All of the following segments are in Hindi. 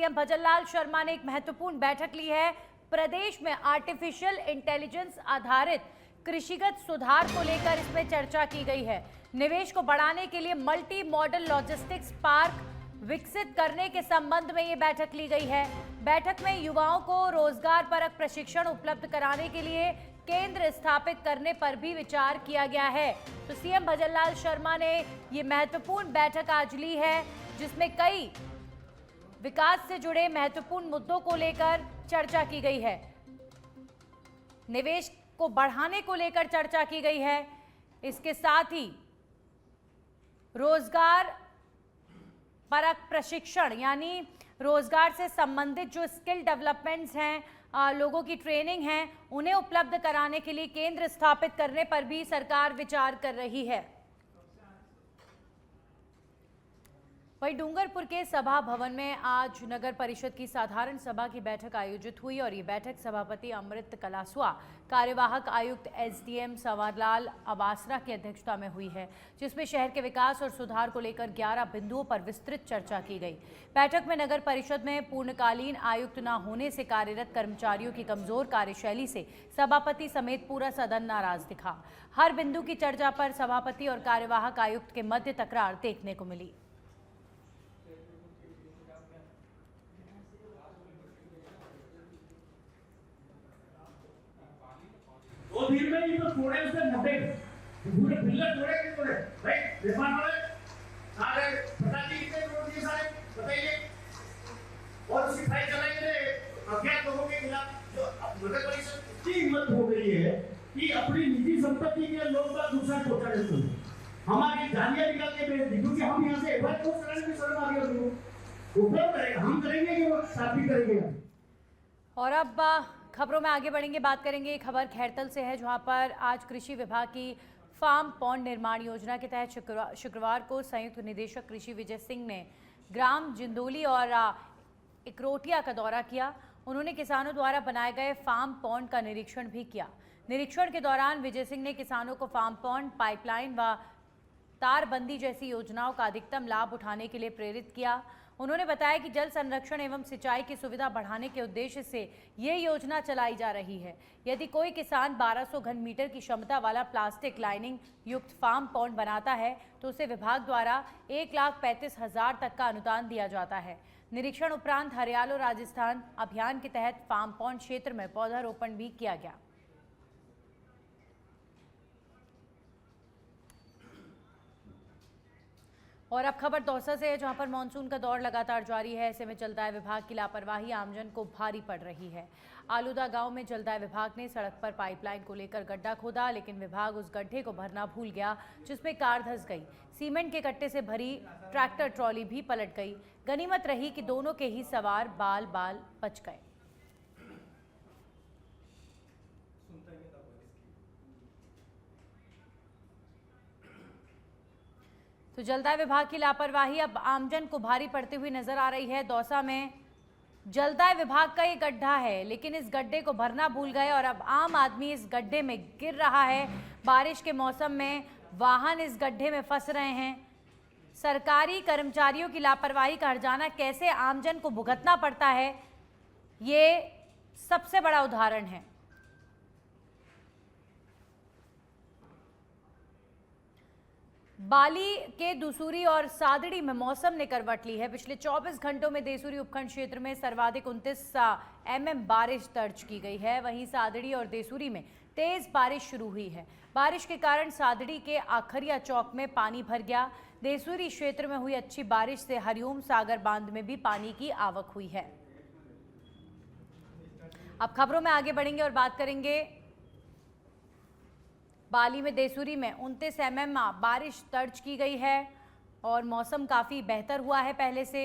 सीएम भजनलाल शर्मा ने एक महत्वपूर्ण बैठक ली है। प्रदेश में आर्टिफिशियल इंटेलिजेंस आधारित कृषिगत सुधार को लेकर इसमें चर्चा की गई है। निवेश को बढ़ाने के लिए मल्टी मॉडल लॉजिस्टिक्स पार्क विकसित करने के संबंध में ये बैठक ली गई है। बैठक में युवाओं को रोजगार परक प्रशिक्षण उपलब्ध कराने के लिए केंद्र स्थापित करने पर भी विचार किया गया है। तो सीएम भजनलाल शर्मा ने ये महत्वपूर्ण बैठक आज ली है, जिसमें कई विकास से जुड़े महत्वपूर्ण मुद्दों को लेकर चर्चा की गई है। निवेश को बढ़ाने को लेकर चर्चा की गई है। इसके साथ ही रोजगार परक प्रशिक्षण यानी रोजगार से संबंधित जो स्किल डेवलपमेंट्स हैं, लोगों की ट्रेनिंग है, उन्हें उपलब्ध कराने के लिए केंद्र स्थापित करने पर भी सरकार विचार कर रही है। वहीं डूंगरपुर के सभा भवन में आज नगर परिषद की साधारण सभा की बैठक आयोजित हुई और ये बैठक सभापति अमृत कलासवा, कार्यवाहक आयुक्त एसडीएम संवरलाल अबासरा की अध्यक्षता में हुई है, जिसमें शहर के विकास और सुधार को लेकर 11 बिंदुओं पर विस्तृत चर्चा की गई। बैठक में नगर परिषद में पूर्णकालीन आयुक्त न होने से कार्यरत कर्मचारियों की कमजोर कार्यशैली से सभापति समेत पूरा सदन नाराज दिखा। हर बिंदु की चर्चा पर सभापति और कार्यवाहक आयुक्त के मध्य तकरार देखने को मिली। वो भीड़ में ही तो थोड़े उससे 90 पूरे पिलर थोड़े के थोड़े भाई निर्माण वाले सारे प्रधान जी कितने करोड़ दिए सारे बताइए। और उसकी फाइल चलाएंगे अज्ञात लोगों के खिलाफ। जो नगर परिषद इतनी हिम्मत हो गई है कि अपनी निजी संपत्ति के लोग का नुकसान पहुंचा देते हैं। हमारी जालियां निकाल के भेज दी, क्योंकि हम यहाँ से एवं पोस्ट कराने की शर्म आ गई है। वो कौन करेगा? हम करेंगे कि वो साथी करेंगे। और अब खबरों में आगे बढ़ेंगे, बात करेंगे। खबर खैरतल से है, जहां पर आज कृषि विभाग की फार्म पॉन्ड निर्माण योजना के तहत शुक्रवार को संयुक्त निदेशक कृषि विजय सिंह ने ग्राम जिंदोली और इकरोटिया का दौरा किया। उन्होंने किसानों द्वारा बनाए गए फार्म पॉन्ड का निरीक्षण भी किया। निरीक्षण के दौरान विजय सिंह ने किसानों को फार्म पॉन्ड, पाइपलाइन व तारबंदी जैसी योजनाओं का अधिकतम लाभ उठाने के लिए प्रेरित किया। उन्होंने बताया कि जल संरक्षण एवं सिंचाई की सुविधा बढ़ाने के उद्देश्य से ये योजना चलाई जा रही है। यदि कोई किसान 1200 घन मीटर की क्षमता वाला प्लास्टिक लाइनिंग युक्त फार्म पॉन्ड बनाता है तो उसे विभाग द्वारा 1,35,000 तक का अनुदान दिया जाता है। निरीक्षण उपरांत हरियाणा और राजस्थान अभियान के तहत फार्म पॉन्ड क्षेत्र में पौधारोपण भी किया गया। और अब खबर दौसा से है, जहां पर मानसून का दौर लगातार जारी है। ऐसे में जलदाय विभाग की लापरवाही आमजन को भारी पड़ रही है। आलूदा गांव में जलदाय विभाग ने सड़क पर पाइपलाइन को लेकर गड्ढा खोदा, लेकिन विभाग उस गड्ढे को भरना भूल गया, जिसमें कार धंस गई। सीमेंट के कट्टे से भरी ट्रैक्टर ट्रॉली भी पलट गई। गनीमत रही कि दोनों के ही सवार बाल बाल बच गए। तो जलदाय विभाग की लापरवाही अब आमजन को भारी पड़ती हुई नजर आ रही है। दौसा में जलदाय विभाग का ये गड्ढा है, लेकिन इस गड्ढे को भरना भूल गए और अब आम आदमी इस गड्ढे में गिर रहा है। बारिश के मौसम में वाहन इस गड्ढे में फंस रहे हैं। सरकारी कर्मचारियों की लापरवाही का हर्जाना कैसे आमजन को भुगतना पड़ता है, ये सबसे बड़ा उदाहरण है। बाली के दूसरी और सादड़ी में मौसम ने करवट ली है। पिछले 24 घंटों में देसूरी उपखंड क्षेत्र में सर्वाधिक 29 mm बारिश दर्ज की गई है। वहीं सादड़ी और देसूरी में तेज बारिश शुरू हुई है। बारिश के कारण सादड़ी के आखरिया चौक में पानी भर गया। देसूरी क्षेत्र में हुई अच्छी बारिश से हरिओम सागर बांध में भी पानी की आवक हुई है। अब खबरों में आगे बढ़ेंगे और बात करेंगे। बाली में देसूरी में 29 mm बारिश दर्ज की गई है और मौसम काफ़ी बेहतर हुआ है पहले से।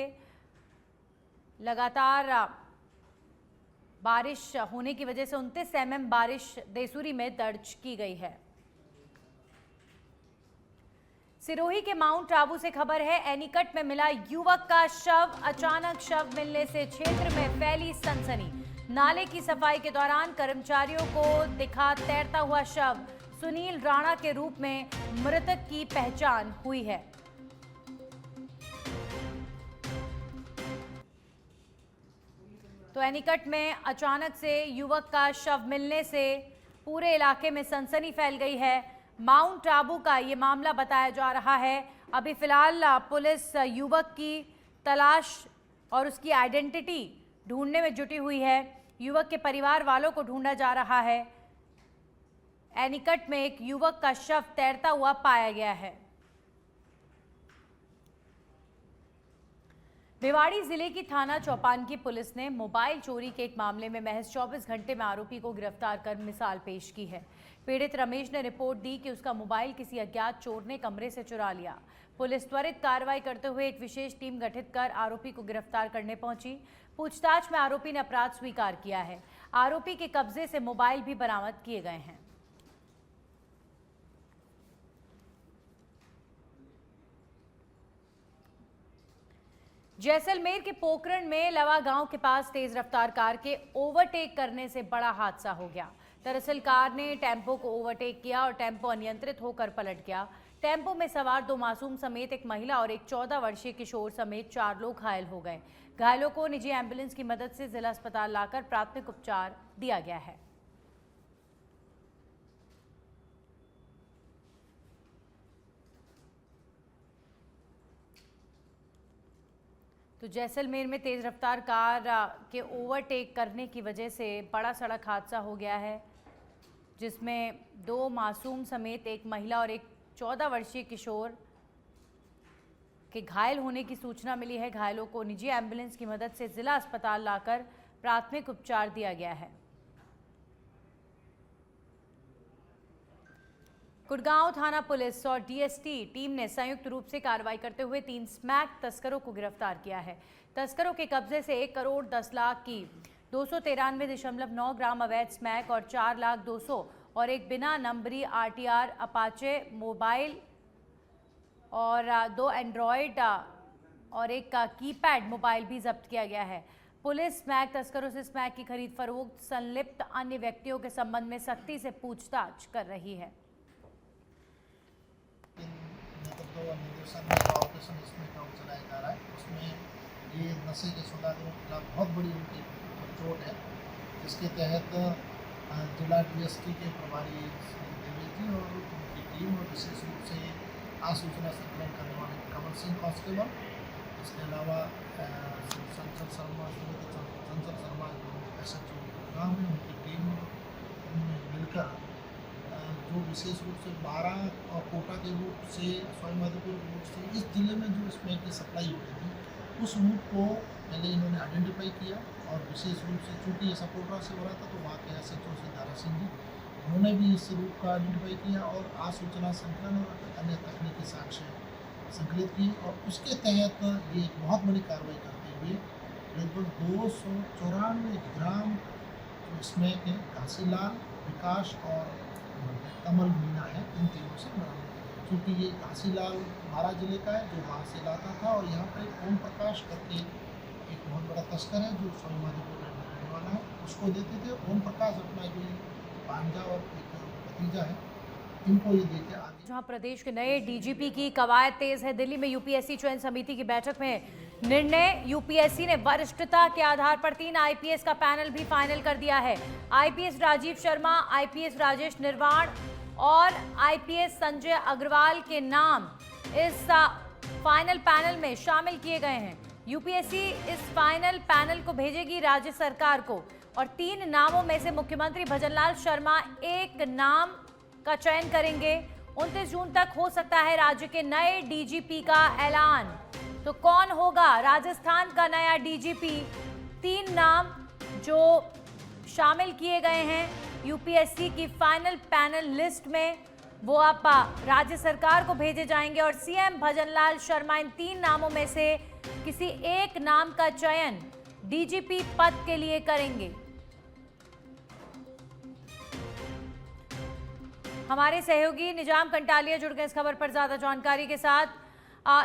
लगातार बारिश होने की वजह से 29 mm बारिश देसूरी में दर्ज की गई है। सिरोही के माउंट आबू से खबर है, एनीकट में मिला युवक का शव। अचानक शव मिलने से क्षेत्र में फैली सनसनी। नाले की सफाई के दौरान कर्मचारियों को दिखा तैरता हुआ शव। सुनील राणा के रूप में मृतक की पहचान हुई है। तो एनीकट में अचानक से युवक का शव मिलने से पूरे इलाके में सनसनी फैल गई है। माउंट आबू का ये मामला बताया जा रहा है। अभी फिलहाल पुलिस युवक की तलाश और उसकी आइडेंटिटी ढूंढने में जुटी हुई है। युवक के परिवार वालों को ढूंढा जा रहा है। एनीकट में एक युवक का शव तैरता हुआ पाया गया है। भिवाड़ी जिले की थाना चौपान की पुलिस ने मोबाइल चोरी के एक मामले में महज 24 घंटे में आरोपी को गिरफ्तार कर मिसाल पेश की है। पीड़ित रमेश ने रिपोर्ट दी कि उसका मोबाइल किसी अज्ञात चोर ने कमरे से चुरा लिया। पुलिस त्वरित कार्रवाई करते हुए एक विशेष टीम गठित कर आरोपी को गिरफ्तार करने पहुंची। पूछताछ में आरोपी ने अपराध स्वीकार किया है। आरोपी के कब्जे से मोबाइल भी बरामद किए गए हैं। जैसलमेर के पोखरण में लवा गांव के पास तेज रफ्तार कार के ओवरटेक करने से बड़ा हादसा हो गया। दरअसल कार ने टेम्पो को ओवरटेक किया और टेम्पो अनियंत्रित होकर पलट गया। टेम्पो में सवार 2 मासूम समेत एक महिला और एक 14 वर्षीय किशोर समेत 4 लोग घायल हो गए। घायलों को निजी एम्बुलेंस की मदद से जिला अस्पताल लाकर प्राथमिक उपचार दिया गया है। तो जैसलमेर में तेज रफ्तार कार के ओवरटेक करने की वजह से बड़ा सड़क हादसा हो गया है, जिसमें 2 मासूम समेत एक महिला और एक 14 वर्षीय किशोर के घायल होने की सूचना मिली है। घायलों को निजी एम्बुलेंस की मदद से जिला अस्पताल लाकर प्राथमिक उपचार दिया गया है। गुड़गांव थाना पुलिस और डीएसटी टीम ने संयुक्त रूप से कार्रवाई करते हुए 3 स्मैक तस्करों को गिरफ्तार किया है। तस्करों के कब्जे से 1 करोड़ 10 लाख की 293.9 ग्राम अवैध स्मैक और 4,200,000 और एक बिना नंबरी आरटीआर अपाचे मोबाइल और 2 एंड्रॉयड और एक कीपैड मोबाइल भी जब्त किया गया है। पुलिस स्मैक तस्करों से स्मैक की खरीद फरोख्त संलिप्त अन्य व्यक्तियों के संबंध में सख्ती से पूछताछ कर रही है। निर्देशन में ऑपरेशन इसमें काम चलाया जा रहा है। उसमें ये नशे के सौदागरों के खिलाफ बहुत बड़ी उनकी चोट है, जिसके तहत जिला डीएसटी के प्रभारी देवी जी और उनकी टीम और विशेष रूप से आसूचना संकलन करने वाले कमल सिंह कांस्टेबल, इसके अलावा चंचल शर्मा SHO गाँव में उनकी टीम मिलकर जो विशेष रूप से 12 और कोटा के रूट से सवाईमाधोपुर रूट से इस जिले में जो स्मैक की सप्लाई होती थी, उस रूट को पहले इन्होंने आइडेंटिफाई किया और विशेष रूप से चूँकि ये सपोर्टा से हो रहा था तो वहाँ के SHO सिद्धारा सिंह जी उन्होंने भी इस रूट का आइडेंटिफाई किया और आसूचना संकलन और अन्य तकनीकी साक्ष्य संकलित किए और उसके तहत ये एक बहुत बड़ी कार्रवाई करते हुए लगभग 294 ग्राम स्मैक है घासीलाल, विकास और कमल मीना है, इन तीनों से बरामद। क्योंकि ये घासीलाल बारा जिले का है जो वहाँ से लाता था और यहाँ पर एक ओम प्रकाश करके एक बहुत बड़ा तस्कर है जो सवाईमाधोपुर में रहने वाला है, उसको देते थे। ओम प्रकाश अपना जो भांजा और एक भतीजा है, इनको ये देते आगे। जहां प्रदेश के नए डीजीपी की कवायद तेज है। दिल्ली में यूपीएससी चयन समिति की बैठक में निर्णय, यूपीएससी ने वरिष्ठता के आधार पर 3 आईपीएस का पैनल भी फाइनल कर दिया है। आईपीएस राजीव शर्मा, आईपीएस राजेश निर्वाण और आईपीएस संजय अग्रवाल के नाम इस फाइनल पैनल में शामिल किए गए हैं। यूपीएससी इस फाइनल पैनल को भेजेगी राज्य सरकार को और 3 नामों में से मुख्यमंत्री भजनलाल शर्मा एक नाम का चयन करेंगे। 29 जून तक हो सकता है राज्य के नए डीजीपी का ऐलान। तो कौन होगा राजस्थान का नया डीजीपी? 3 नाम जो शामिल किए गए हैं यूपीएससी की फाइनल पैनल लिस्ट में, वो अब राज्य सरकार को भेजे जाएंगे और सीएम भजनलाल शर्मा इन 3 नामों में से किसी एक नाम का चयन डीजीपी पद के लिए करेंगे। हमारे सहयोगी निजाम कंटालिया जुड़ गए इस खबर पर ज्यादा जानकारी के साथ।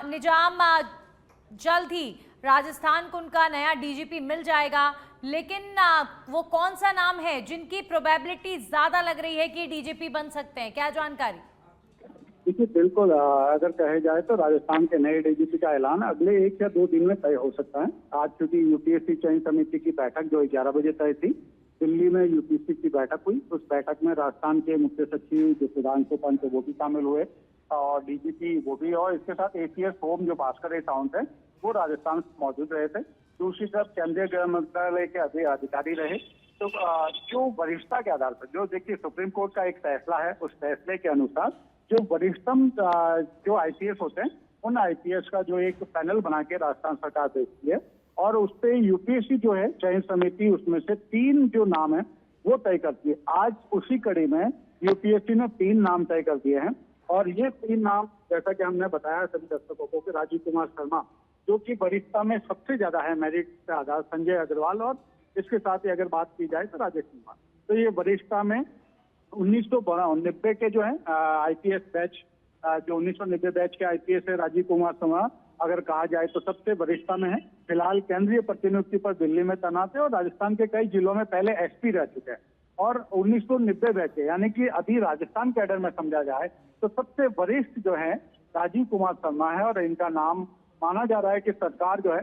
निजाम, जल्द ही राजस्थान को उनका नया डीजीपी मिल जाएगा, लेकिन वो कौन सा नाम है जिनकी प्रोबेबिलिटी ज्यादा लग रही है कि डीजीपी बन सकते हैं, क्या जानकारी? देखिए बिल्कुल, अगर कहे जाए तो राजस्थान के नए डीजीपी का ऐलान अगले 1 या 2 दिन में तय हो सकता है। आज चूंकि यूपीएससी चयन समिति की बैठक जो 11 बजे तय थी, दिल्ली में यूपीएससी की बैठक हुई। उस बैठक में राजस्थान के मुख्य सचिव जो सुधांशु पंत वो भी शामिल हुए और डीजीपी वो भी, और इसके साथ एसीएस होम जो भास्कर साउंड है वो राजस्थान में मौजूद रहे थे। दूसरी तरफ केंद्रीय गृह मंत्रालय के अधिकारी रहे। तो जो वरिष्ठता के आधार पर, जो देखिए सुप्रीम कोर्ट का एक फैसला है, उस फैसले के अनुसार जो वरिष्ठतम जो आईपीएस होते हैं उन आईपीएस का जो एक पैनल बना के राजस्थान सरकार भेजती है और उस पे यूपीएससी जो है चयन समिति उसमें से 3 जो नाम है वो तय करती है। आज उसी कड़ी में यूपीएससी ने 3 नाम तय कर दिए हैं और ये 3 नाम, जैसा कि हमने बताया सभी दर्शकों को, कि राजीव कुमार शर्मा जो कि वरिष्ठता में सबसे ज्यादा है मेरिट के आधार, संजय अग्रवाल, और इसके साथ ही अगर बात की जाए तो राजेश कुमार। तो ये वरिष्ठता में 1990 के जो है आईपीएस बैच, जो 1990 बैच के आईपीएस है राजीव कुमार शर्मा, अगर कहा जाए तो सबसे वरिष्ठता में है। फिलहाल केंद्रीय प्रतिनियुक्ति पर दिल्ली में तैनात है और राजस्थान के कई जिलों में पहले एसपी रह चुके हैं। और 1990 बैच है, यानी कि अभी राजस्थान कैडर में समझा जाए तो सबसे वरिष्ठ जो है राजीव कुमार शर्मा है और इनका नाम माना जा रहा है कि सरकार जो है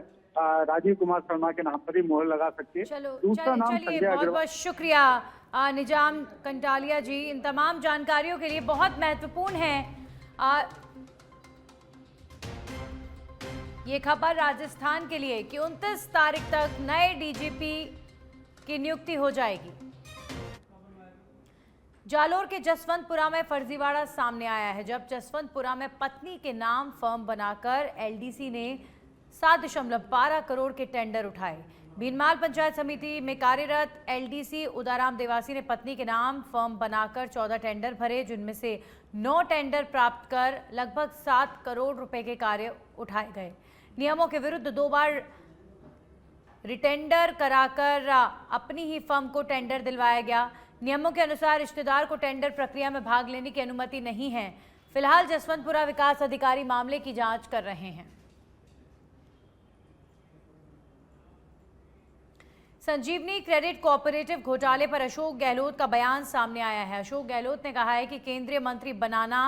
राजीव कुमार शर्मा के नाम पर ही मोहर लगा सकती है। दूसरा नाम चलिए, बहुत बहुत शुक्रिया निजाम कंटालिया जी, इन तमाम जानकारियों के लिए। बहुत महत्वपूर्ण है ये खबर राजस्थान के लिए कि 29 तारीख तक नए डीजीपी की नियुक्ति हो जाएगी। जालोर के जसवंतपुरा में फर्जीवाड़ा सामने आया है, जब जसवंतपुरा में पत्नी के नाम फर्म बनाकर एलडीसी ने 7.12 करोड़ के टेंडर उठाए। भीनमाल पंचायत समिति में कार्यरत एलडीसी उदाराम देवासी ने पत्नी के नाम फर्म बनाकर 14 टेंडर भरे, जिनमें से 9 टेंडर प्राप्त कर लगभग 7 करोड़ रुपए के कार्य उठाए गए। नियमों के विरुद्ध 2 बार रिटेंडर कराकर अपनी ही फर्म को टेंडर दिलवाया गया। नियमों के अनुसार रिश्तेदार को टेंडर प्रक्रिया में भाग लेने की अनुमति नहीं है। फिलहाल जसवंतपुरा विकास अधिकारी मामले की जांच कर रहे हैं। संजीवनी क्रेडिट कोऑपरेटिव घोटाले पर अशोक गहलोत का बयान सामने आया है। अशोक गहलोत ने कहा है कि केंद्रीय मंत्री बनाना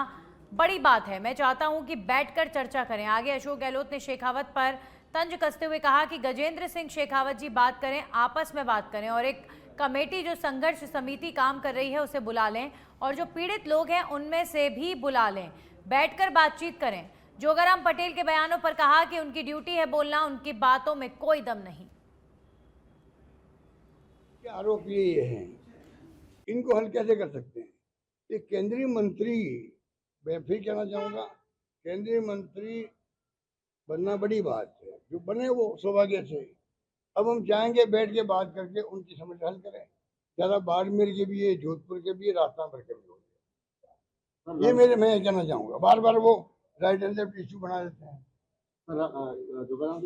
बड़ी बात है, मैं चाहता हूं कि बैठकर चर्चा करें। आगे अशोक गहलोत ने शेखावत पर तंज कसते हुए कहा कि गजेंद्र सिंह शेखावत जी बात करें, आपस में बात करें और एक कमेटी जो संघर्ष समिति काम कर रही है उसे बुला लें और जो पीड़ित लोग हैं उनमें से भी बुला लें, बैठकर बातचीत करें। जोगाराम पटेल के बयानों पर कहा कि उनकी ड्यूटी है बोलना, उनकी बातों में कोई दम नहीं। आरोप ये हैं, इनको हल कैसे कर सकते हैं? ये केंद्रीय मंत्री, मैं फिर कहना चाहूँगा, केंद्रीय मंत्री बनना बड़ी बात है, जो बने वो सौभाग्य से। अब हम चाहेंगे बैठ के बात करके उनकी समस्या हल करें। ज़्यादा बाड़मेर के भी है, जोधपुर के भी है, राजस्थान भर के भी हो। ये मैं कहना चाहूँगा, बार बार वो राइट एंड लेफ्ट इशू बना देते हैं।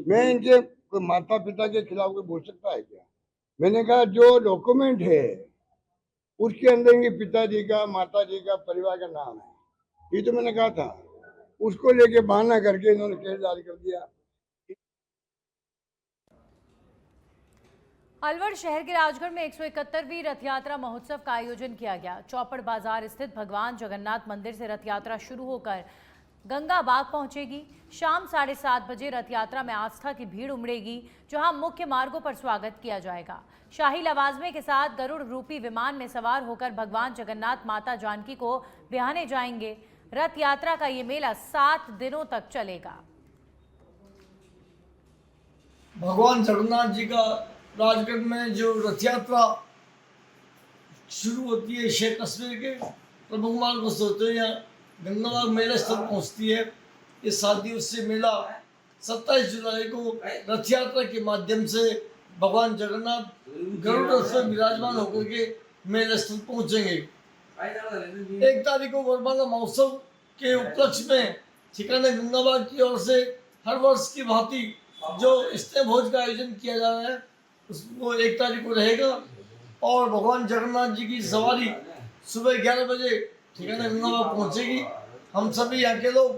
मैं इनके कोई माता पिता के खिलाफ कोई बोल सकता है क्या? मैंने कहा जो डॉक्यूमेंट है उसके अंदर इनके पिताजी का, माता जी का, परिवार का नाम है, ये तो मैंने कहा था। उसको लेके बहाना करके इन्होंने केस जारी कर दिया। अलवर शहर के राजगढ़ में 171वीं रथ यात्रा महोत्सव का आयोजन किया गया। चौपड़ बाजार स्थित भगवान जगन्नाथ मंदिर से रथ यात्रा शुरू होकर गंगा बाग पहुंचेगी। शाम 7:30 बजे रथ यात्रा में आस्था की भीड़ उमड़ेगी, जहां मुख्य मार्गों पर स्वागत किया जाएगा। शाही लवाजमे के साथ गरुड़ रूपी विमान में सवार होकर भगवान जगन्नाथ माता जानकी को ब्याहने जाएंगे। रथ यात्रा का ये मेला 7 दिनों तक चलेगा। भगवान जगन्नाथ जी का राजगढ़ में जो रथ यात्रा शुरू होती है, शेख कस्बे के प्रमुख मार्ग को सोते हुए यहाँ गंगाबाग मेला स्थल पहुँचती है। ये 7 दिवसीय मेला 27 जुलाई को रथ यात्रा के माध्यम से भगवान जगन्नाथ गरुड़ रथ में विराजमान होकर के मेला स्थल पहुँचेंगे। 1 तारीख को वरमाला महोत्सव के उपलक्ष्य में ठिकाने गंगाबाग की ओर से हर वर्ष की भांति जो स्नेह भोज का आयोजन किया जा रहा है उसको 1 तारीख को रहेगा और भगवान जगन्नाथ जी की सवारी सुबह 11 बजे ठिकाना गंगाबाग पहुंचेगी। हम सभी यहाँ के लोग